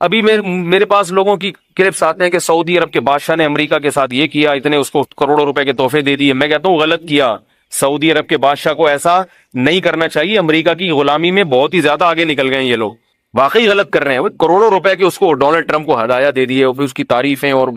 ابھی میرے پاس لوگوں کی کلپس آتے ہیں کہ سعودی عرب کے بادشاہ نے امریکہ کے ساتھ یہ کیا، اتنے اس کو کروڑوں روپے کے تحفے دے دیے. میں کہتا ہوں غلط کیا. سعودی عرب کے بادشاہ کو ایسا نہیں کرنا چاہیے. امریکہ کی غلامی میں بہت ہی زیادہ آگے نکل گئے ہیں یہ لوگ، واقعی غلط کر رہے ہیں. کروڑوں روپے کے اس کو ڈونلڈ ٹرمپ کو ہدایہ دے دیے، اس کی تعریفیں اور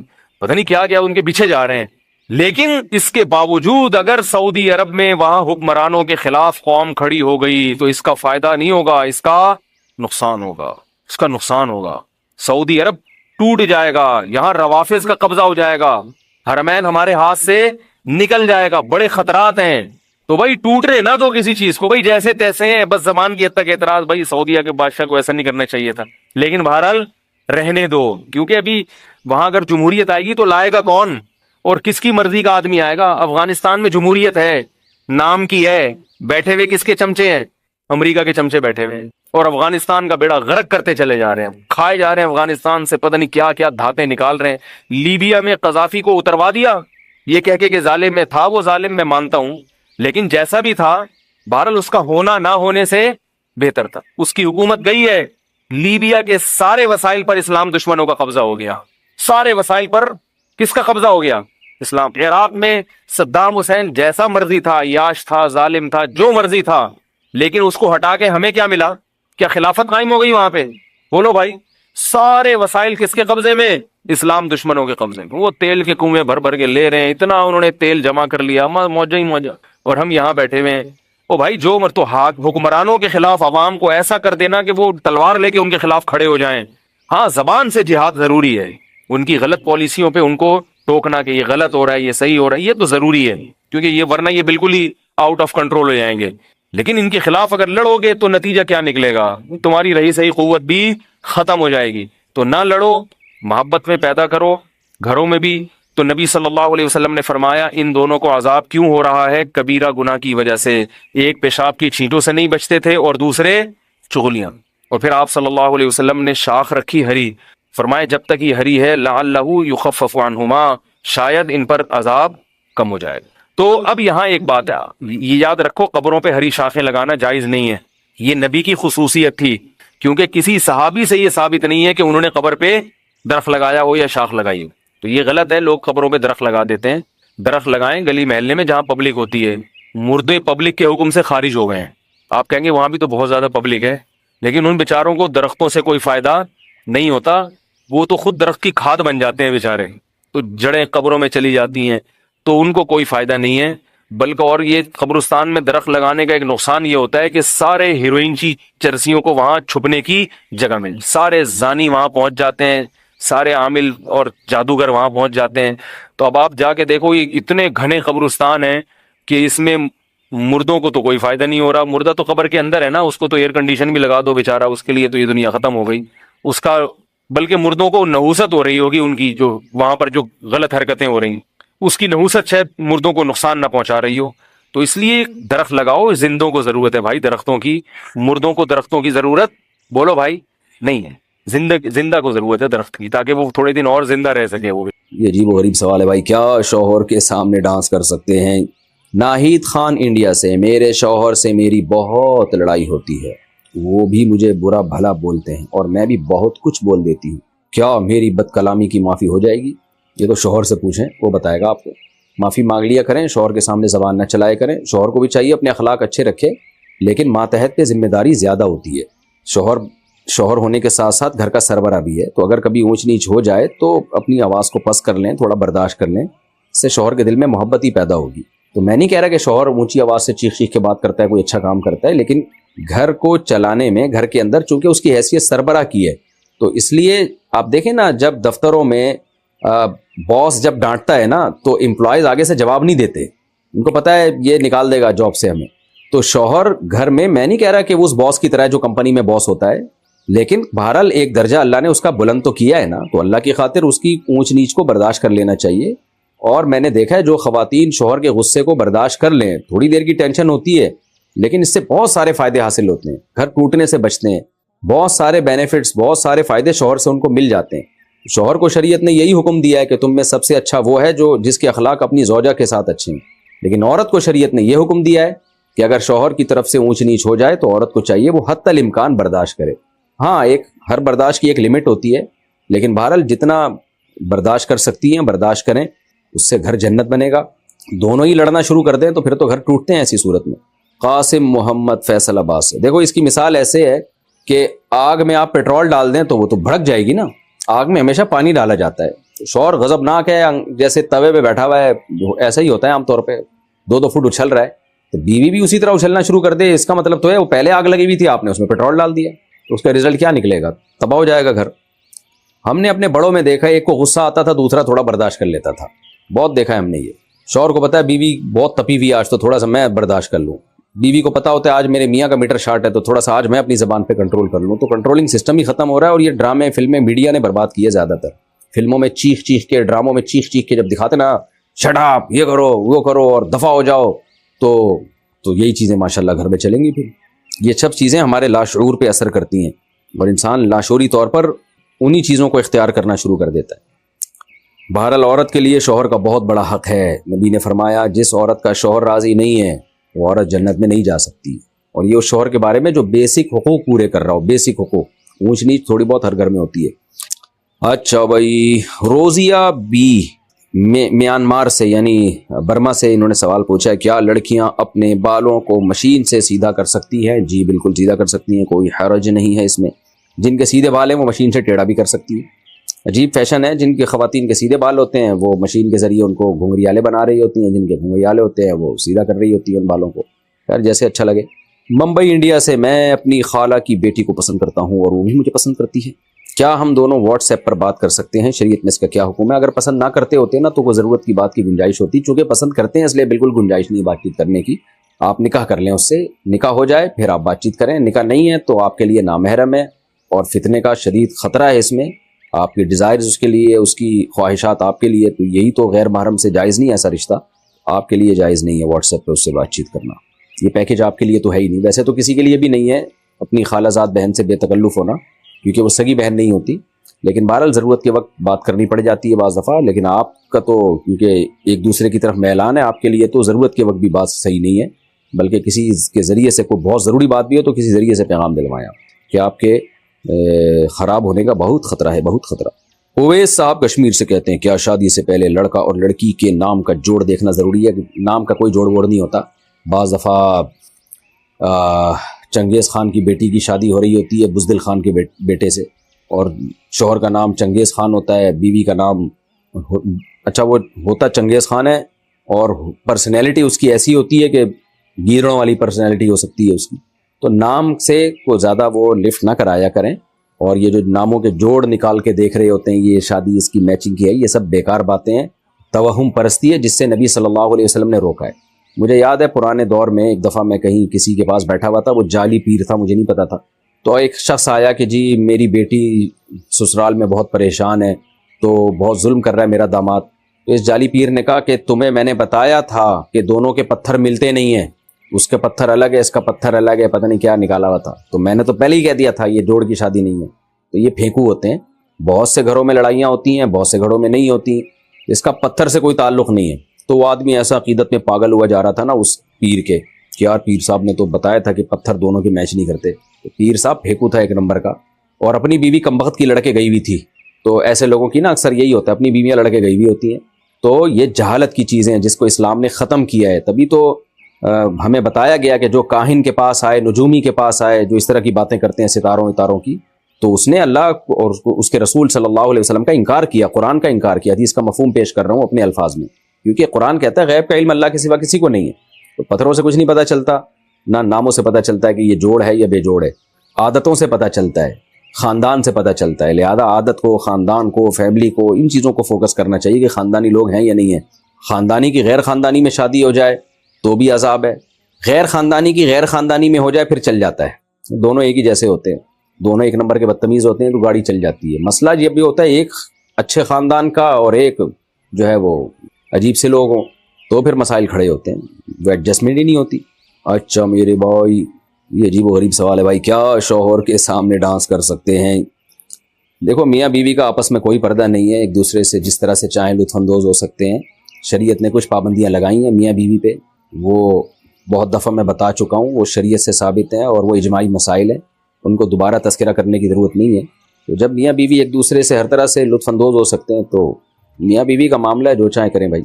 پتہ نہیں کیا کیا ان کے پیچھے جا رہے ہیں. لیکن اس کے باوجود اگر سعودی عرب میں وہاں حکمرانوں کے خلاف قوم کھڑی ہو گئی تو اس کا فائدہ نہیں ہوگا، اس کا نقصان ہوگا. اس کا نقصان ہوگا. سعودی عرب ٹوٹ جائے گا، یہاں روافظ کا قبضہ ہو جائے گا، حرمین ہمارے ہاتھ سے نکل جائے گا، بڑے خطرات ہیں. تو بھائی ٹوٹ رہے نہ تو کسی چیز کو، بھائی جیسے تیسے ہیں، بس زبان کی حد تک اعتراض. بھائی سعودیہ کے بادشاہ کو ایسا نہیں کرنا چاہیے تھا، لیکن بہرحال رہنے دو، کیونکہ ابھی وہاں اگر جمہوریت آئے گی تو لائے گا کون اور کس کی مرضی کا آدمی آئے گا؟ افغانستان میں جمہوریت ہے، نام کی ہے، بیٹھے ہوئے کس کے چمچے ہیں؟ امریکہ کے چمچے بیٹھے ہوئے ہیں، اور افغانستان کا بیڑا غرق کرتے چلے جا رہے ہیں، کھائے جا رہے ہیں. افغانستان سے پتہ نہیں کیا کیا دھاتیں نکال رہے ہیں. لیبیا میں قذافی کو اتروا دیا یہ کہہ کے کہ ظالم میں تھا، وہ ظالم میں مانتا ہوں، لیکن جیسا بھی تھا بہرحال اس کا ہونا نہ ہونے سے بہتر تھا. اس کی حکومت گئی ہے، لیبیا کے سارے وسائل پر اسلام دشمنوں کا قبضہ ہو گیا. سارے وسائل پر کس کا قبضہ ہو گیا؟ اسلام. عراق میں صدام حسین جیسا مرضی تھا، عیاش تھا، ظالم تھا، جو مرضی تھا، لیکن اس کو ہٹا کے ہمیں کیا ملا؟ کیا خلافت قائم ہو گئی وہاں پہ؟ بولو بھائی. سارے وسائل کس کے قبضے میں؟ اسلام دشمنوں کے قبضے میں. وہ تیل کے کنویں بھر بھر کے لے رہے ہیں، اتنا انہوں نے تیل جمع کر لیا، موجہ ہی موجہ، اور ہم یہاں بیٹھے ہوئے ہیں. او بھائی جو تو حکمرانوں کے خلاف عوام کو ایسا کر دینا کہ وہ تلوار لے کے ان کے خلاف کھڑے ہو جائیں. ہاں زبان سے جہاد ضروری ہے، ان کی غلط پالیسیوں پہ ان کو ٹوکنا کہ یہ غلط ہو رہا ہے، یہ صحیح ہو رہا ہے، یہ تو ضروری ہے، کیونکہ یہ ورنہ یہ بالکل ہی آؤٹ آف کنٹرول ہو جائیں گے. لیکن ان کے خلاف اگر لڑو گے تو نتیجہ کیا نکلے گا؟ تمہاری رہی صحیح قوت بھی ختم ہو جائے گی. تو نہ لڑو، محبت میں پیدا کرو گھروں میں بھی. تو نبی صلی اللہ علیہ وسلم نے فرمایا ان دونوں کو عذاب کیوں ہو رہا ہے؟ کبیرہ گناہ کی وجہ سے. ایک پیشاب کی چھینٹوں سے نہیں بچتے تھے اور دوسرے چغلیاں. اور پھر آپ صلی اللہ علیہ وسلم نے شاخ رکھی ہری، فرمایا جب تک یہ ہری ہے لعلہ یخفف عنہما، شاید ان پر عذاب کم ہو جائے. تو اب یہاں ایک بات ہے، یہ یاد رکھو، قبروں پہ ہری شاخیں لگانا جائز نہیں ہے. یہ نبی کی خصوصیت تھی، کیونکہ کسی صحابی سے یہ ثابت نہیں ہے کہ انہوں نے قبر پہ درخت لگایا ہو یا شاخ لگائی ہو. تو یہ غلط ہے، لوگ قبروں پہ درخت لگا دیتے ہیں. درخت لگائیں گلی محلے میں جہاں پبلک ہوتی ہے. مردے پبلک کے حکم سے خارج ہو گئے ہیں. آپ کہیں گے وہاں بھی تو بہت زیادہ پبلک ہے، لیکن ان بیچاروں کو درختوں سے کوئی فائدہ نہیں ہوتا، وہ تو خود درخت کی کھاد بن جاتے ہیں بیچارے. تو جڑیں قبروں میں چلی جاتی ہیں تو ان کو کوئی فائدہ نہیں ہے. بلکہ اور یہ قبرستان میں درخت لگانے کا ایک نقصان یہ ہوتا ہے کہ سارے ہیروئن کی چرسیوں کو وہاں چھپنے کی جگہ مل، سارے زانی وہاں پہنچ جاتے ہیں، سارے عامل اور جادوگر وہاں پہنچ جاتے ہیں. تو اب آپ جا کے دیکھو یہ اتنے گھنے قبرستان ہیں کہ اس میں مردوں کو تو کوئی فائدہ نہیں ہو رہا. مردہ تو قبر کے اندر ہے نا، اس کو تو ایئر کنڈیشن بھی لگا دو بیچارہ، اس کے لیے تو یہ دنیا ختم ہو گئی اس کا. بلکہ مردوں کو نحوست ہو رہی ہوگی ان کی، جو وہاں پر جو غلط حرکتیں ہو رہی ہیں اس کی نحوست شاید مردوں کو نقصان نہ پہنچا رہی ہو. تو اس لیے درخت لگاؤ، زندوں کو ضرورت ہے بھائی درختوں کی، مردوں کو درختوں کی ضرورت بولو بھائی نہیں ہے. زندہ کو ضرورت ہے درخت کی، تاکہ وہ تھوڑے دن اور زندہ رہ سکے. وہ بھی یہ عجیب و غریب سوال ہے بھائی. کیا شوہر کے سامنے ڈانس کر سکتے ہیں؟ ناہید خان انڈیا سے، میرے شوہر سے میری بہت لڑائی ہوتی ہے، وہ بھی مجھے برا بھلا بولتے ہیں اور میں بھی بہت کچھ بول دیتی ہوں، کیا میری بد کلامی کی معافی ہو جائے گی؟ یہ تو شوہر سے پوچھیں، وہ بتائے گا آپ کو. معافی مانگ لیا کریں، شوہر کے سامنے زبان نہ چلائے کریں. شوہر کو بھی چاہیے اپنے اخلاق اچھے رکھے، لیکن ماتحت پہ ذمہ داری زیادہ ہوتی ہے. شوہر ہونے کے ساتھ ساتھ گھر کا سربراہ بھی ہے، تو اگر کبھی اونچ نیچ ہو جائے تو اپنی آواز کو پست کر لیں، تھوڑا برداشت کر لیں، اس سے شوہر کے دل میں محبت ہی پیدا ہوگی. تو میں نہیں کہہ رہا کہ شوہر اونچی آواز سے چیخ چیخ کے بات کرتا ہے کوئی اچھا کام کرتا ہے، لیکن گھر کو چلانے میں، گھر کے اندر چونکہ اس کی حیثیت سربراہ کی ہے، تو اس لیے آپ دیکھیں نا، جب دفتروں میں باس جب ڈانٹتا ہے نا تو امپلائیز آگے سے جواب نہیں دیتے، ان کو پتا ہے یہ نکال دے گا جاب سے ہمیں. تو شوہر گھر میں میں نہیں کہہ رہا کہ وہ اس باس کی طرح جو کمپنی میں باس ہوتا ہے، لیکن بہرحال ایک درجہ اللہ نے اس کا بلند تو کیا ہے نا، تو اللہ کی خاطر اس کی اونچ نیچ کو برداشت کر لینا چاہیے. اور میں نے دیکھا ہے جو خواتین شوہر کے غصے کو برداشت کر لیں، تھوڑی دیر کی ٹینشن ہوتی ہے لیکن اس سے بہت سارے فائدے حاصل ہوتے ہیں، گھر ٹوٹنے سے بچتے ہیں، بہت سارے بینیفٹس، بہت سارے فائدے شوہر سے ان کو مل جاتے ہیں. شوہر کو شریعت نے یہی حکم دیا ہے کہ تم میں سب سے اچھا وہ ہے جو جس کے اخلاق اپنی زوجہ کے ساتھ اچھے ہیں، لیکن عورت کو شریعت نے یہ حکم دیا ہے کہ اگر شوہر کی طرف سے اونچ نیچ ہو جائے تو عورت کو چاہیے وہ حتی الامکان برداشت کرے. ہاں ایک ہر برداشت کی ایک لمٹ ہوتی ہے، لیکن بہرحال جتنا برداشت کر سکتی ہیں برداشت کریں، اس سے گھر جنت بنے گا۔ دونوں ہی لڑنا شروع کر دیں تو پھر تو گھر ٹوٹتے ہیں ایسی صورت میں۔ قاسم محمد فیصل آباد سے، دیکھو اس کی مثال ایسے ہے کہ آگ میں آپ پیٹرول ڈال دیں تو وہ تو بھڑک جائے گی نا، آگ میں ہمیشہ پانی ڈالا جاتا ہے۔ شوہر غضبناک ہے، جیسے توے پہ بیٹھا ہوا ہے، ایسا ہی ہوتا ہے عام طور پہ، 2 فٹ اچھل رہا ہے، تو بیوی بھی اسی طرح اچھلنا شروع کر دے، اس کا مطلب تو ہے وہ پہلے آگ لگی ہوئی تھی، آپ نے اس میں پیٹرول ڈال دیا، تو اس کا رزلٹ کیا نکلے گا؟ تباہ ہو جائے گا گھر۔ ہم نے اپنے بڑوں میں دیکھا ہے، ایک کو غصہ آتا تھا دوسرا تھوڑا برداشت کر لیتا تھا، بہت دیکھا ہے ہم نے یہ۔ شوہر کو پتا ہے بیوی بہت تپی ہوئی آج، تو تھوڑا سا میں برداشت کر لوں، بیوی کو پتا ہوتا ہے آج میرے میاں کا میٹر شارٹ ہے تو تھوڑا سا آج میں اپنی زبان پہ کنٹرول کر لوں، تو کنٹرولنگ سسٹم ہی ختم ہو رہا ہے۔ اور یہ ڈرامے فلمیں میڈیا نے برباد کیے، زیادہ تر فلموں میں چیخ چیخ کے، ڈراموں میں چیخ چیخ کے جب دکھاتے نا شٹ اپ، یہ کرو وہ کرو اور دفع ہو جاؤ، تو یہی چیزیں ماشاءاللہ گھر میں چلیں گی۔ پھر یہ سب چیزیں ہمارے لاشعور پہ اثر کرتی ہیں، اور انسان لاشعوری طور پر انہی چیزوں کو اختیار کرنا شروع کر دیتا ہے۔ بہرحال عورت کے لیے شوہر کا بہت بڑا حق ہے، نبی نے فرمایا جس عورت کا شوہر راضی نہیں ہے وہ عورت جنت میں نہیں جا سکتی، اور یہ اس شوہر کے بارے میں جو بیسک حقوق پورے کر رہا ہو، بیسک حقوق، اونچ نیچ تھوڑی بہت ہر گھر میں ہوتی ہے۔ اچھا بھائی، روزیہ بی میانمار سے یعنی برما سے انہوں نے سوال پوچھا ہے، کیا لڑکیاں اپنے بالوں کو مشین سے سیدھا کر سکتی ہیں؟ جی بالکل سیدھا کر سکتی ہیں، کوئی حرج نہیں ہے اس میں۔ جن کے سیدھے بال ہیں وہ مشین سے ٹیڑھا بھی کر سکتی ہیں۔ عجیب فیشن ہے، جن کے خواتین کے سیدھے بال ہوتے ہیں وہ مشین کے ذریعے ان کو گھنگریالے بنا رہی ہوتی ہیں، جن کے گھنگریالے ہوتے ہیں وہ سیدھا کر رہی ہوتی ہیں ان بالوں کو، خیر جیسے اچھا لگے۔ ممبئی انڈیا سے، میں اپنی خالہ کی بیٹی کو پسند کرتا ہوں اور وہ بھی مجھے پسند کرتی ہے، کیا ہم دونوں واٹس ایپ پر بات کر سکتے ہیں؟ شریعت میں اس کا کیا حکم ہے؟ اگر پسند نہ کرتے ہوتے نا تو وہ ضرورت کی بات کی گنجائش ہوتی، چونکہ پسند کرتے ہیں اس لیے بالکل گنجائش نہیں بات چیت کرنے کی۔ آپ نکاح کر لیں، اس سے نکاح ہو جائے پھر آپ بات چیت کریں، نکاح نہیں ہے تو آپ کے لیے نامحرم ہے اور فتنے کا شدید خطرہ ہے اس میں، آپ کی ڈیزائرز اس کے لیے، اس کی خواہشات آپ کے لیے، تو یہی تو غیر محرم سے جائز نہیں ہے، ایسا رشتہ آپ کے لیے جائز نہیں ہے واٹس ایپ پہ اس سے بات چیت کرنا، یہ پیکیج آپ کے لیے تو ہے ہی نہیں۔ ویسے تو کسی کے لیے بھی نہیں ہے اپنی خالہ زاد بہن سے بے تکلف ہونا، کیونکہ وہ سگی بہن نہیں ہوتی، لیکن بہرحال ضرورت کے وقت بات کرنی پڑ جاتی ہے بعض دفعہ۔ لیکن آپ کا تو کیونکہ ایک دوسرے کی طرف میلان ہے، آپ کے لیے تو ضرورت کے وقت بھی بات صحیح نہیں ہے، بلکہ کسی کے ذریعے سے کوئی بہت ضروری بات بھی ہو تو کسی ذریعے سے پیغام دلوائیں آپ، کہ آپ کے خراب ہونے کا بہت خطرہ ہے، بہت خطرہ۔ اویس صاحب کشمیر سے کہتے ہیں، کیا شادی سے پہلے لڑکا اور لڑکی کے نام کا جوڑ دیکھنا ضروری ہے؟ نام کا کوئی جوڑ ووڑ نہیں ہوتا، بعض دفعہ چنگیز خان کی بیٹی کی شادی ہو رہی ہوتی ہے بزدل خان کے بیٹے سے، اور شوہر کا نام چنگیز خان ہوتا ہے، بیوی کا نام اچھا وہ ہوتا چنگیز خان ہے، اور پرسنالٹی اس کی ایسی ہوتی ہے کہ گیروں والی پرسنالٹی ہو سکتی ہے اس کی، تو نام سے کو زیادہ وہ لفٹ نہ کرایا کریں۔ اور یہ جو ناموں کے جوڑ نکال کے دیکھ رہے ہوتے ہیں، یہ شادی اس کی میچنگ کی ہے، یہ سب بیکار باتیں ہیں، توہم پرستی ہے جس سے نبی صلی اللہ علیہ وسلم نے روکا ہے۔ مجھے یاد ہے پرانے دور میں ایک دفعہ میں کہیں کسی کے پاس بیٹھا ہوا تھا، وہ جعلی پیر تھا، مجھے نہیں پتا تھا، تو ایک شخص آیا کہ جی میری بیٹی سسرال میں بہت پریشان ہے، تو بہت ظلم کر رہا ہے میرا داماد۔ تو اس جعلی پیر نے کہا کہ تمہیں میں نے بتایا تھا کہ دونوں کے پتھر ملتے نہیں ہیں، اس کے پتھر الگ ہے، اس کا پتھر الگ ہے، پتہ نہیں کیا نکالا ہوا تھا، تو میں نے تو پہلے ہی کہہ دیا تھا یہ جوڑ کی شادی نہیں ہے۔ تو یہ پھینکو ہوتے ہیں، بہت سے گھروں میں لڑائیاں ہوتی ہیں، بہت سے گھروں میں نہیں ہوتی، اس کا پتھر سے کوئی تعلق نہیں ہے۔ تو وہ آدمی ایسا عقیدت میں پاگل ہوا جا رہا تھا نا اس پیر کے، کہ یار پیر صاحب نے تو بتایا تھا کہ پتھر دونوں کے میچ نہیں کرتے، تو پیر صاحب پھینکو تھا ایک نمبر کا، اور اپنی بیوی کمبخت کی لڑکے گئی ہوئی تھی۔ تو ایسے لوگوں کی نا اکثر یہی ہوتا ہے، اپنی بیویاں لڑکے گئی ہوئی ہوتی ہیں، تو یہ جہالت کی چیزیں ہیں جس کو اسلام نے ختم کیا ہے۔ تبھی تو ہمیں بتایا گیا کہ جو کاہن کے پاس آئے، نجومی کے پاس آئے، جو اس طرح کی باتیں کرتے ہیں ستاروں اتاروں کی، تو اس نے اللہ اور اس کے رسول صلی اللہ علیہ وسلم کا انکار کیا، قرآن کا انکار کیا۔ حدیث کا مفہوم پیش کر رہا ہوں اپنے الفاظ میں، کیونکہ قرآن کہتا ہے غیب کا علم اللہ کے سوا کسی کو نہیں ہے، تو پتھروں سے کچھ نہیں پتہ چلتا، نہ ناموں سے پتہ چلتا ہے کہ یہ جوڑ ہے یا بے جوڑ ہے، عادتوں سے پتہ چلتا ہے، خاندان سے پتہ چلتا ہے۔ لہذا عادت کو، خاندان کو، فیملی کو، ان چیزوں کو فوکس کرنا چاہیے کہ خاندانی لوگ ہیں یا نہیں ہیں۔ خاندانی کی غیر خاندانی میں شادی ہو جائے تو بھی عذاب ہے، غیر خاندانی کی غیر خاندانی میں ہو جائے پھر چل جاتا ہے، دونوں ایک ہی جیسے ہوتے ہیں، دونوں ایک نمبر کے بدتمیز ہوتے ہیں تو گاڑی چل جاتی ہے۔ مسئلہ یہ بھی ہوتا ہے ایک اچھے خاندان کا اور ایک جو ہے وہ عجیب سے لوگ ہوں تو پھر مسائل کھڑے ہوتے ہیں، وہ ایڈجسٹمنٹ ہی نہیں ہوتی۔ اچھا میرے بھائی، یہ عجیب و غریب سوال ہے بھائی، کیا شوہر کے سامنے ڈانس کر سکتے ہیں؟ دیکھو میاں بیوی کا آپس میں کوئی پردہ نہیں ہے، ایک دوسرے سے جس طرح سے چاہیں لطف اندوز ہو سکتے ہیں۔ شریعت نے کچھ پابندیاں لگائی ہیں میاں بیوی پہ، وہ بہت دفعہ میں بتا چکا ہوں، وہ شریعت سے ثابت ہیں اور وہ اجماعی مسائل ہیں۔ ان کو دوبارہ تذکرہ کرنے کی ضرورت نہیں ہے. تو جب میاں بیوی ایک دوسرے سے ہر طرح سے لطف اندوز ہو سکتے ہیں تو میاں بیوی کا معاملہ ہے، جو چاہیں کریں بھائی.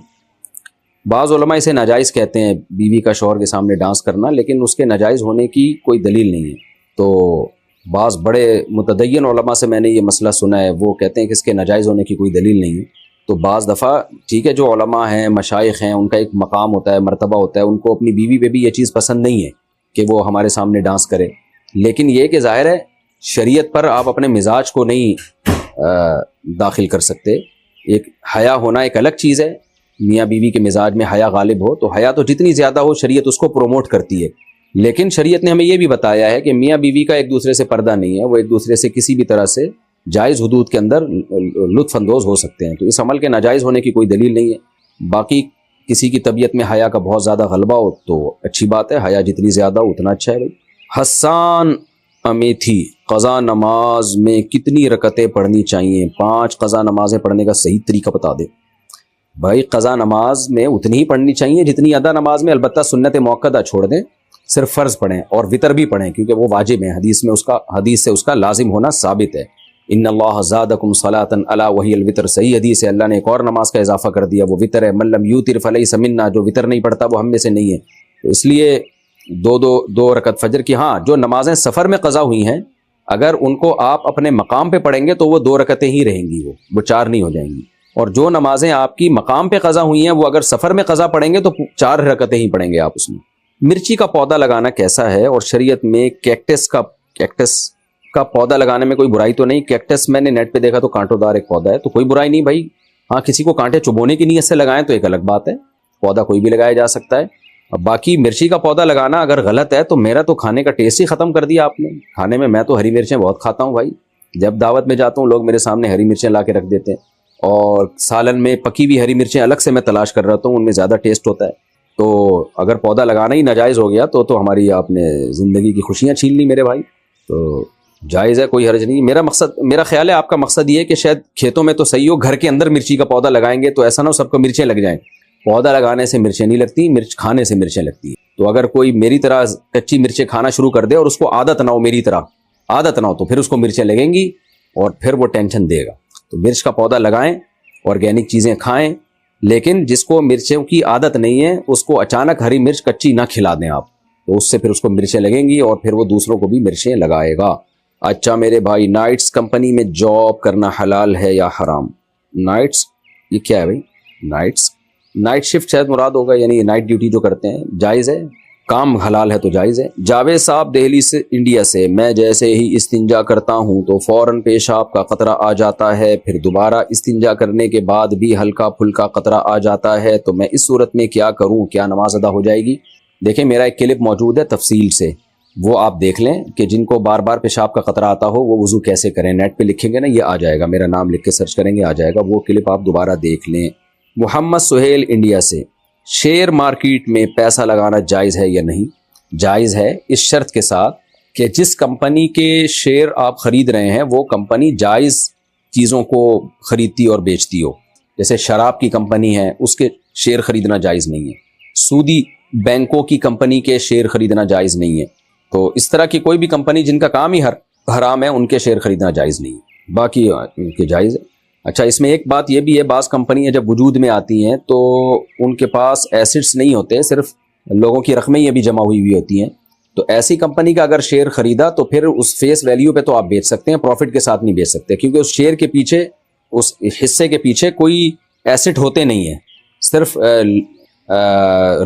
بعض علماء اسے ناجائز کہتے ہیں بیوی کا شوہر کے سامنے ڈانس کرنا، لیکن اس کے ناجائز ہونے کی کوئی دلیل نہیں ہے. تو بعض بڑے متدین علماء سے میں نے یہ مسئلہ سنا ہے، وہ کہتے ہیں کہ اس کے ناجائز ہونے کی کوئی دلیل نہیں ہے. تو بعض دفعہ ٹھیک ہے، جو علماء ہیں، مشائخ ہیں، ان کا ایک مقام ہوتا ہے، مرتبہ ہوتا ہے، ان کو اپنی بیوی پہ بھی یہ چیز پسند نہیں ہے کہ وہ ہمارے سامنے ڈانس کرے. لیکن یہ کہ ظاہر ہے شریعت پر آپ اپنے مزاج کو نہیں داخل کر سکتے. ایک حیا ہونا ایک الگ چیز ہے، میاں بیوی کے مزاج میں حیا غالب ہو تو حیا تو جتنی زیادہ ہو شریعت اس کو پروموٹ کرتی ہے. لیکن شریعت نے ہمیں یہ بھی بتایا ہے کہ میاں بیوی کا ایک دوسرے سے پردہ نہیں ہے، وہ ایک دوسرے سے کسی بھی طرح سے جائز حدود کے اندر لطف اندوز ہو سکتے ہیں. تو اس عمل کے ناجائز ہونے کی کوئی دلیل نہیں ہے. باقی کسی کی طبیعت میں حیا کا بہت زیادہ غلبہ ہو تو اچھی بات ہے، حیا جتنی زیادہ ہو اتنا اچھا ہے بھائی. حسان امیتھی، قضا نماز میں کتنی رکعتیں پڑھنی چاہیے؟ 5 قضا نمازیں پڑھنے کا صحیح طریقہ بتا دے. بھائی قضا نماز میں اتنی ہی پڑھنی چاہیے جتنی ادا نماز میں، البتہ سنت موقدہ چھوڑ دیں، صرف فرض پڑھیں اور وطر بھی پڑھیں کیونکہ وہ واجب ہیں، حدیث سے اس کا لازم ہونا ثابت ہے. ان اللہ زادکم صلاۃ الا وہی الوتر، صحیح حدیث ہے. اللہ نے ایک اور نماز کا اضافہ کر دیا، وہ وطر ہے. من لم یوتر فلیس منا، جو وطر نہیں پڑھتا وہ ہم میں سے نہیں ہے. تو اس لیے دو رکعت فجر کی. ہاں جو نمازیں سفر میں قضا ہوئی ہیں اگر ان کو آپ اپنے مقام پہ پڑھیں گے تو وہ 2 رکعتیں ہی رہیں گی، وہ 4 نہیں ہو جائیں گی. اور جو نمازیں آپ کی مقام پہ قضا ہوئی ہیں وہ اگر سفر میں قضا پڑھیں گے تو 4 رکعتیں ہی پڑھیں گے آپ اس میں. مرچی کا پودا لگانا کیسا ہے؟ اور شریعت میں کیکٹس کا پودا لگانے میں کوئی برائی تو نہیں؟ کیکٹس میں نے نیٹ پہ دیکھا تو کانٹوں دار ایک پودا ہے، تو کوئی برائی نہیں بھائی. ہاں کسی کو کانٹے چبونے کی نیت سے لگائیں تو ایک الگ بات ہے، پودا کوئی بھی لگایا جا سکتا ہے. اب باقی مرچی کا پودا لگانا اگر غلط ہے تو میرا تو کھانے کا ٹیسٹ ہی ختم کر دیا آپ نے. کھانے میں تو ہری مرچیں بہت کھاتا ہوں بھائی. جب دعوت میں جاتا ہوں لوگ میرے سامنے ہری مرچیں لا کے رکھ دیتے ہیں، اور سالن میں پکی ہوئی ہری مرچیں الگ سے میں تلاش کر رہا ہوں، ان میں زیادہ ٹیسٹ ہوتا ہے. تو اگر پودا لگانا ہی ناجائز ہو گیا تو ہماری آپ نے زندگی کی خوشیاں چھین لی میرے بھائی. تو جائز ہے، کوئی حرج نہیں. میرا خیال ہے آپ کا مقصد یہ ہے کہ شاید کھیتوں میں تو صحیح ہو، گھر کے اندر مرچی کا پودا لگائیں گے تو ایسا نہ ہو سب کو مرچیں لگ جائیں. پودا لگانے سے مرچیں نہیں لگتی، مرچ کھانے سے مرچیں لگتی ہیں. تو اگر کوئی میری طرح کچی مرچیں کھانا شروع کر دے اور اس کو عادت نہ ہو، میری طرح عادت نہ ہو، تو پھر اس کو مرچیں لگیں گی اور پھر وہ ٹینشن دے گا. تو مرچ کا پودا لگائیں، آرگینک چیزیں کھائیں، لیکن جس کو مرچوں کی عادت نہیں ہے اس کو اچانک ہری مرچ کچی نہ کھلا دیں آپ، تو اس سے پھر اس کو مرچیں لگیں گی اور پھر وہ دوسروں کو بھی مرچیں لگائے گا. اچھا میرے بھائی، نائٹس کمپنی میں جاب کرنا حلال ہے یا حرام؟ نائٹس یہ کیا ہے بھائی؟ نائٹ شفٹ شاید مراد ہوگا، یعنی نائٹ ڈیوٹی جو کرتے ہیں. جائز ہے، کام حلال ہے تو جائز ہے. جاوید صاحب دہلی سے، انڈیا سے، میں جیسے ہی استنجا کرتا ہوں تو فوراً پیشاب کا قطرہ آ جاتا ہے، پھر دوبارہ استنجا کرنے کے بعد بھی ہلکا پھلکا قطرہ آ جاتا ہے، تو میں اس صورت میں کیا کروں؟ کیا نماز ادا ہو جائے گی؟ دیکھیں میرا ایک کلپ موجود ہے تفصیل سے، وہ آپ دیکھ لیں کہ جن کو بار بار پیشاب کا قطرہ آتا ہو وہ وضو کیسے کریں. نیٹ پہ لکھیں گے نا، یہ آ جائے گا، میرا نام لکھ کے سرچ کریں گے آ جائے گا، وہ کلپ آپ دوبارہ دیکھ لیں. محمد سہیل انڈیا سے، شیئر مارکیٹ میں پیسہ لگانا جائز ہے یا نہیں؟ جائز ہے، اس شرط کے ساتھ کہ جس کمپنی کے شیئر آپ خرید رہے ہیں وہ کمپنی جائز چیزوں کو خریدتی اور بیچتی ہو. جیسے شراب کی کمپنی ہے، اس کے شیئر خریدنا جائز نہیں ہے. سودی بینکوں کی کمپنی کے شیئر خریدنا جائز نہیں ہے. تو اس طرح کی کوئی بھی کمپنی جن کا کام ہی حرام ہے ان کے شیئر خریدنا جائز نہیں ہے، باقی ان کے جائز ہے. اچھا اس میں ایک بات یہ بھی ہے، بعض کمپنیاں جب وجود میں آتی ہیں تو ان کے پاس ایسٹس نہیں ہوتے، صرف لوگوں کی رقمیں ہی ابھی جمع ہوئی ہوتی ہیں. تو ایسی کمپنی کا اگر شیئر خریدا تو پھر اس فیس ویلیو پہ تو آپ بیچ سکتے ہیں، پروفٹ کے ساتھ نہیں بیچ سکتے، کیونکہ اس شیئر کے پیچھے، اس حصے کے پیچھے کوئی ایسٹ ہوتے نہیں ہیں، صرف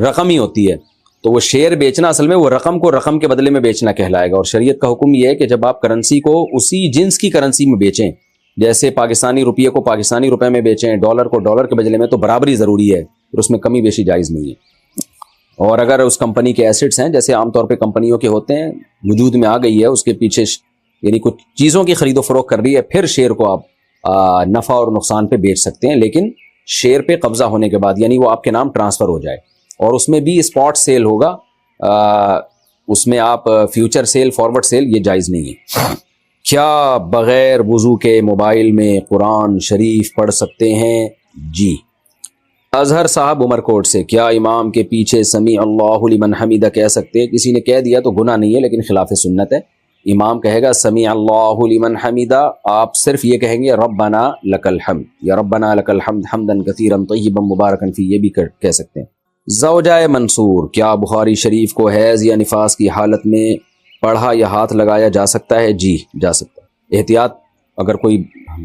رقم ہی ہوتی ہے. تو وہ شیئر بیچنا اصل میں وہ رقم کو رقم کے بدلے میں بیچنا کہلائے گا. اور شریعت کا حکم یہ ہے کہ جب آپ کرنسی کو اسی جنس کی کرنسی میں بیچیں، جیسے پاکستانی روپیے کو پاکستانی روپے میں بیچیں، ڈالر کو ڈالر کے بدلے میں، تو برابری ضروری ہے، پھر اس میں کمی بیشی جائز نہیں ہے. اور اگر اس کمپنی کے ایسٹس ہیں، جیسے عام طور پہ کمپنیوں کے ہوتے ہیں، وجود میں آ گئی ہے، اس کے پیچھے یعنی کچھ چیزوں کی خرید و فروخت کر رہی ہے، پھر شیئر کو آپ نفع اور نقصان پہ بیچ سکتے ہیں، لیکن شیئر پہ قبضہ ہونے کے بعد، یعنی وہ آپ کے نام ٹرانسفر ہو جائے. اور اس میں بھی اسپاٹ سیل ہوگا، اس میں آپ فیوچر سیل، فارورڈ سیل یہ جائز نہیں ہے. کیا بغیر وضو کے موبائل میں قرآن شریف پڑھ سکتے ہیں؟ جی. اظہر صاحب عمر کوٹ سے، کیا امام کے پیچھے سمیع اللہ لمن حمیدہ کہہ سکتے ہیں؟ کسی نے کہہ دیا تو گناہ نہیں ہے، لیکن خلاف سنت ہے. امام کہے گا سمیع اللہ لمن حمیدہ، آپ صرف یہ کہیں گے ربنا لک الحمد یا ربنا لک الحمد حمدا کثیرا طیبا مبارکا فی، یہ بھی کہہ سکتے ہیں۔ زوجہ منصور، کیا بخاری شریف کو حیض یا نفاس کی حالت میں پڑھا یا ہاتھ لگایا جا سکتا ہے؟ جی جا سکتا ہے۔ احتیاط، اگر کوئی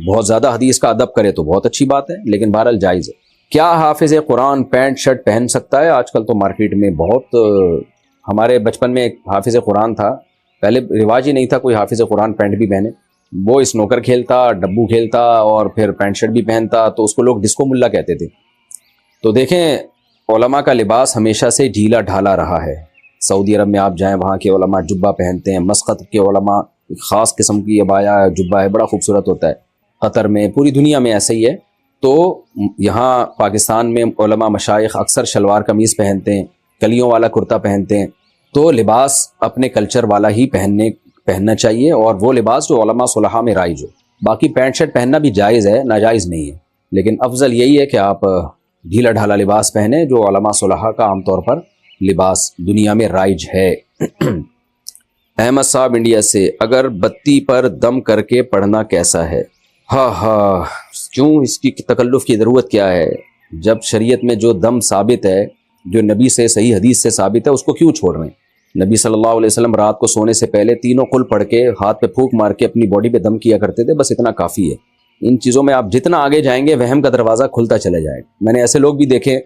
بہت زیادہ حدیث کا ادب کرے تو بہت اچھی بات ہے، لیکن بہرحال جائز ہے۔ کیا حافظ قرآن پینٹ شرٹ پہن سکتا ہے؟ آج کل تو مارکیٹ میں بہت، ہمارے بچپن میں ایک حافظ قرآن تھا، پہلے رواج ہی نہیں تھا کوئی حافظ قرآن پینٹ بھی پہنے، وہ اسنوکر کھیلتا، ڈبو کھیلتا اور پھر پینٹ شرٹ بھی پہنتا، تو اس کو لوگ ڈسکو ملا کہتے تھے۔ تو دیکھیں، علماء کا لباس ہمیشہ سے ڈھیلا ڈھالا رہا ہے۔ سعودی عرب میں آپ جائیں، وہاں کے علماء جبہ پہنتے ہیں، مسقط کے علماء خاص قسم کی عبایا جبہ ہے، بڑا خوبصورت ہوتا ہے۔ قطر میں، پوری دنیا میں ایسا ہی ہے۔ تو یہاں پاکستان میں علماء مشائخ اکثر شلوار قمیض پہنتے ہیں، کلیوں والا کرتا پہنتے ہیں۔ تو لباس اپنے کلچر والا ہی پہننا چاہیے، اور وہ لباس جو علماء صلحاء میں رائج ہو۔ باقی پینٹ شرٹ پہننا بھی جائز ہے، ناجائز نہیں ہے، لیکن افضل یہی ہے کہ آپ ڈھیلا ڈھالا لباس پہنے جو علماء صلحاء کا عام طور پر لباس دنیا میں رائج ہے۔ احمد صاحب انڈیا سے، اگر بتی پر دم کر کے پڑھنا کیسا ہے؟ ہاں، کیوں اس کی تکلف کی ضرورت کیا ہے؟ جب شریعت میں جو دم ثابت ہے، جو نبی سے صحیح حدیث سے ثابت ہے، اس کو کیوں چھوڑ رہے ہیں؟ نبی صلی اللہ علیہ وسلم رات کو سونے سے پہلے تینوں قل پڑھ کے ہاتھ پہ پھونک مار کے اپنی باڈی پہ دم کیا کرتے تھے، بس اتنا کافی ہے۔ ان چیزوں میں آپ جتنا آگے جائیں گے وہم کا دروازہ کھلتا چلا جائے گا۔ میں نے ایسے لوگ بھی دیکھے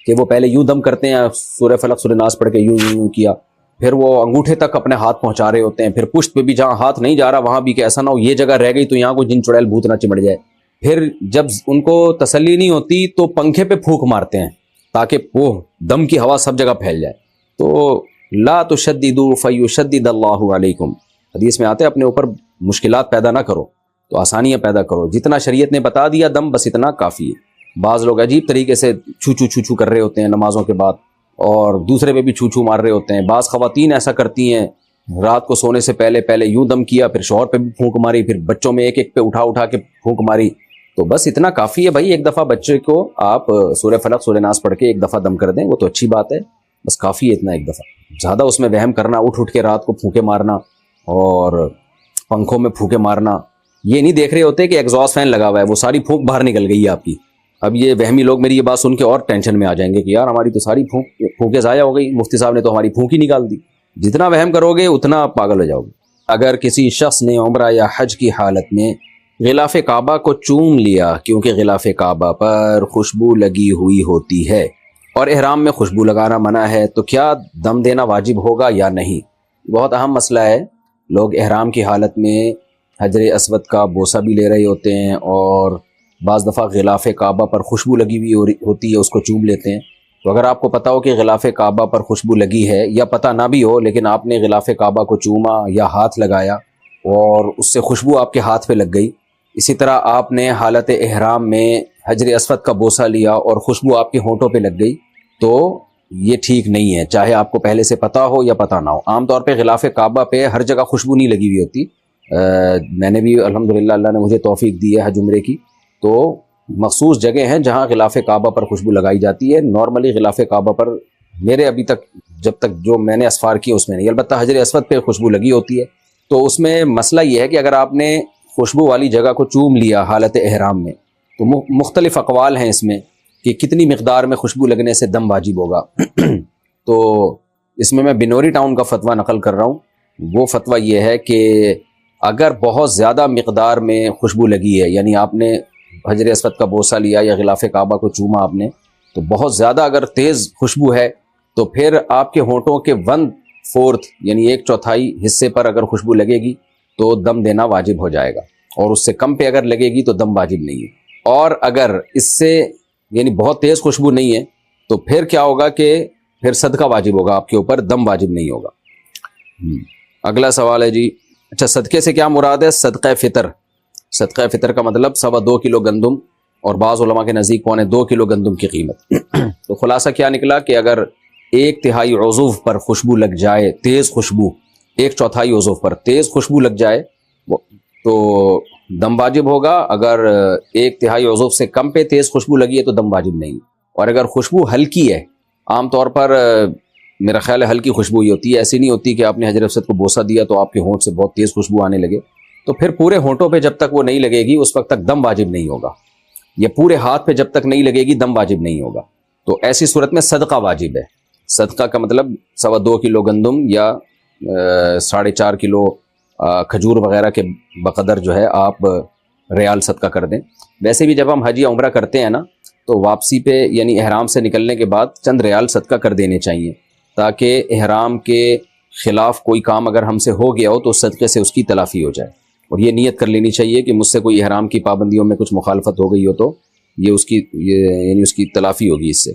کہ وہ پہلے یوں دم کرتے ہیں، سورہ فلق سورہ ناس پڑھ کے یوں کیا، پھر وہ انگوٹھے تک اپنے ہاتھ پہنچا رہے ہوتے ہیں، پھر پشت پہ بھی جہاں ہاتھ نہیں جا رہا وہاں بھی کہ ایسا نہ ہو یہ جگہ رہ گئی تو یہاں کوئی جن چڑیل بھوت نہ چمٹ جائے۔ پھر جب ان کو تسلی نہیں ہوتی تو پنکھے پہ پھونک مارتے ہیں تاکہ وہ دم کی ہوا سب جگہ پھیل جائے۔ تو لا تشددوا فیشدد اللہ علیکم، حدیث میں آتے ہیں اپنے اوپر مشکلات پیدا نہ کرو تو آسانیاں پیدا کرو، جتنا شریعت نے بتا دیا دم بس اتنا کافی ہے۔ بعض لوگ عجیب طریقے سے چھو کر رہے ہوتے ہیں نمازوں کے بعد، اور دوسرے پہ بھی چھو مار رہے ہوتے ہیں۔ بعض خواتین ایسا کرتی ہیں، رات کو سونے سے پہلے یوں دم کیا، پھر شوہر پہ بھی پھونک ماری، پھر بچوں میں ایک پہ اٹھا کے پھونک ماری۔ تو بس اتنا کافی ہے بھائی، ایک دفعہ بچے کو آپ سورہ فلق سورہ ناس پڑھ کے ایک دفعہ دم کر دیں، وہ تو اچھی بات ہے، بس کافی ہے اتنا ایک دفعہ۔ زیادہ اس میں وہم کرنا، اٹھ کے رات کو پھونکے مارنا اور پنکھوں میں پھونکے مارنا، یہ نہیں دیکھ رہے ہوتے کہ ایگزاسٹ فین لگا ہوا ہے، وہ ساری پھونک باہر نکل گئی ہے آپ کی۔ اب یہ وہمی لوگ میری یہ بات سن کے اور ٹینشن میں آ جائیں گے کہ یار ہماری تو ساری پھونکیں ضائع ہو گئی، مفتی صاحب نے تو ہماری پھونک ہی نکال دی۔ جتنا وہم کرو گے اتنا آپ پاگل ہو جاؤ گے۔ اگر کسی شخص نے عمرہ یا حج کی حالت میں غلاف کعبہ کو چوم لیا کیونکہ غلاف کعبہ پر خوشبو لگی ہوئی ہوتی ہے اور احرام میں خوشبو لگانا منع ہے، تو کیا دم دینا واجب ہوگا یا نہیں؟ بہت اہم مسئلہ ہے۔ لوگ احرام کی حالت میں حجر اسود کا بوسہ بھی لے رہے ہوتے ہیں، اور بعض دفعہ غلاف کعبہ پر خوشبو لگی ہوئی ہوتی ہے اس کو چوم لیتے ہیں۔ تو اگر آپ کو پتہ ہو کہ غلاف کعبہ پر خوشبو لگی ہے، یا پتہ نہ بھی ہو لیکن آپ نے غلاف کعبہ کو چوما یا ہاتھ لگایا اور اس سے خوشبو آپ کے ہاتھ پہ لگ گئی، اسی طرح آپ نے حالت احرام میں حجر اسود کا بوسہ لیا اور خوشبو آپ کے ہونٹوں پہ لگ گئی، تو یہ ٹھیک نہیں ہے، چاہے آپ کو پہلے سے پتہ ہو یا پتہ نہ ہو۔ عام طور پہ غلاف کعبہ پہ ہر جگہ خوشبو نہیں لگی ہوئی ہوتی۔ میں نے بھی الحمدللہ اللہ نے مجھے توفیق دی ہے حج عمرے کی، تو مخصوص جگہ ہیں جہاں غلاف کعبہ پر خوشبو لگائی جاتی ہے۔ نارملی غلاف کعبہ پر میرے ابھی تک جب تک جو میں نے اسفار کی اس میں نہیں، البتہ حجر اسود پہ خوشبو لگی ہوتی ہے۔ تو اس میں مسئلہ یہ ہے کہ اگر آپ نے خوشبو والی جگہ کو چوم لیا حالت احرام میں، تو مختلف اقوال ہیں اس میں کہ کتنی مقدار میں خوشبو لگنے سے دم واجب ہوگا۔ تو اس میں بنوری ٹاؤن کا فتویٰ نقل کر رہا ہوں۔ وہ فتویٰ یہ ہے کہ اگر بہت زیادہ مقدار میں خوشبو لگی ہے، یعنی آپ نے حجر اسود کا بوسہ لیا یا غلاف کعبہ کو چوما آپ نے، تو بہت زیادہ اگر تیز خوشبو ہے تو پھر آپ کے ہونٹوں کے 1/4 یعنی 1/4 حصے پر اگر خوشبو لگے گی تو دم دینا واجب ہو جائے گا، اور اس سے کم پہ اگر لگے گی تو دم واجب نہیں ہے۔ اور اگر اس سے یعنی بہت تیز خوشبو نہیں ہے تو پھر کیا ہوگا کہ پھر صدقہ واجب ہوگا آپ کے اوپر، دم واجب نہیں ہوگا۔ اگلا سوال ہے جی، اچھا صدقے سے کیا مراد ہے؟ صدقہ فطر۔ صدقہ فطر کا مطلب 2.25 کلو گندم، اور بعض علماء کے نزدیک 2.25 کلو گندم کی قیمت۔ تو خلاصہ کیا نکلا کہ اگر 1/3 عضو پر خوشبو لگ جائے، تیز خوشبو، 1/4 عضو پر تیز خوشبو لگ جائے تو دم واجب ہوگا۔ اگر 1/3 عضو سے کم پہ تیز خوشبو لگی ہے تو دم واجب نہیں۔ اور اگر خوشبو ہلکی ہے، عام طور پر میرا خیال ہے ہلکی خوشبو ہی ہوتی ہے، ایسی نہیں ہوتی کہ آپ نے حجر اسود کو بوسہ دیا تو آپ کے ہونٹ سے بہت تیز خوشبو آنے لگے، تو پھر پورے ہونٹوں پہ جب تک وہ نہیں لگے گی اس وقت تک دم واجب نہیں ہوگا، یا پورے ہاتھ پہ جب تک نہیں لگے گی دم واجب نہیں ہوگا۔ تو ایسی صورت میں صدقہ واجب ہے۔ صدقہ کا مطلب 2.25 کلو گندم یا 4.5 کلو کھجور وغیرہ کے بقدر جو ہے آپ ریال صدقہ کر دیں۔ ویسے بھی جب ہم حج یا عمرہ کرتے ہیں نا تو واپسی پہ یعنی احرام سے نکلنے کے بعد چند ریال صدقہ کر دینے چاہیے، تاکہ احرام کے خلاف کوئی کام اگر ہم سے ہو گیا ہو تو صدقے سے اس کی تلافی ہو جائے، اور یہ نیت کر لینی چاہیے کہ مجھ سے کوئی احرام کی پابندیوں میں کچھ مخالفت ہو گئی ہو تو یہ اس کی یعنی اس کی تلافی ہوگی اس سے۔